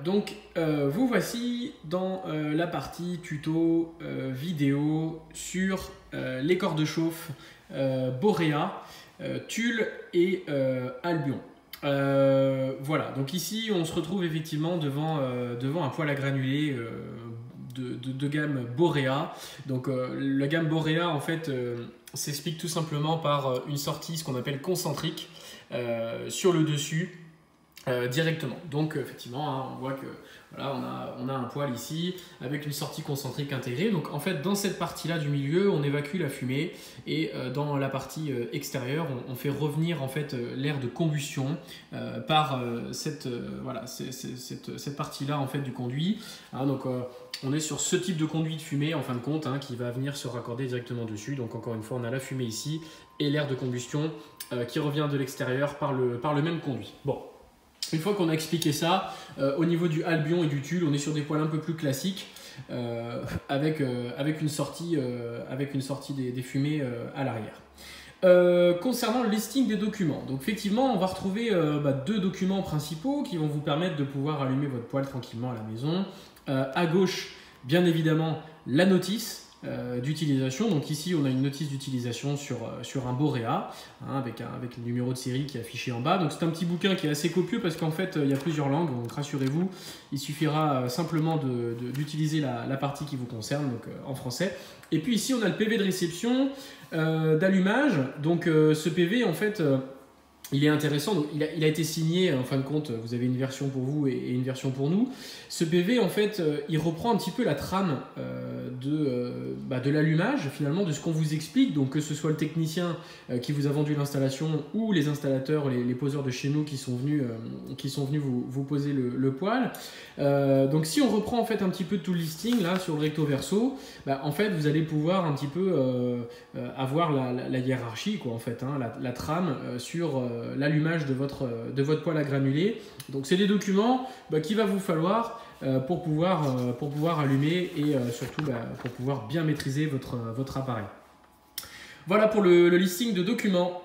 donc vous voici dans la partie tuto vidéo sur les corps de chauffe Borea, Tulle et Albion. Voilà, donc ici on se retrouve effectivement devant un poêle à granulés de gamme Borea. Donc la gamme Borea en fait s'explique tout simplement par une sortie, ce qu'on appelle concentrique, sur le dessus directement. Donc effectivement hein, on voit que voilà, on a un poêle ici avec une sortie concentrique intégrée. Donc en fait dans cette partie là du milieu on évacue la fumée et dans la partie extérieure on fait revenir en fait l'air de combustion par cette partie là en fait du conduit hein, donc on est sur ce type de conduit de fumée en fin de compte hein, qui va venir se raccorder directement dessus. Donc encore une fois on a la fumée ici et l'air de combustion qui revient de l'extérieur par le même conduit. Bon. Une fois qu'on a expliqué ça, au niveau du Albion et du Tulle, on est sur des poêles un peu plus classiques avec une sortie des fumées à l'arrière. Concernant le listing des documents, donc effectivement on va retrouver deux documents principaux qui vont vous permettre de pouvoir allumer votre poêle tranquillement à la maison. À gauche, bien évidemment, la notice d'utilisation. Donc ici on a une notice d'utilisation sur un Borea hein, avec le numéro de série qui est affiché en bas. Donc c'est un petit bouquin qui est assez copieux parce qu'en fait il y a plusieurs langues, donc rassurez-vous, il suffira simplement d'utiliser la partie qui vous concerne, donc en français. Et puis ici on a le PV de réception d'allumage. Donc ce PV en fait il est intéressant, donc il a été signé, en fin de compte, vous avez une version pour vous et une version pour nous. Ce PV, en fait, il reprend un petit peu la trame de l'allumage, finalement, de ce qu'on vous explique. Donc, que ce soit le technicien qui vous a vendu l'installation ou les installateurs, les poseurs de chez nous qui sont venus vous poser le poêle. Donc, si on reprend, en fait, un petit peu tout le listing, là, sur le recto verso, en fait, vous allez pouvoir un petit peu avoir la hiérarchie, quoi, en fait, hein, la trame sur l'allumage de votre poêle à granulés. Donc c'est des documents qu'il va vous falloir pour pouvoir allumer et surtout pour pouvoir bien maîtriser votre appareil. Voilà pour le listing de documents.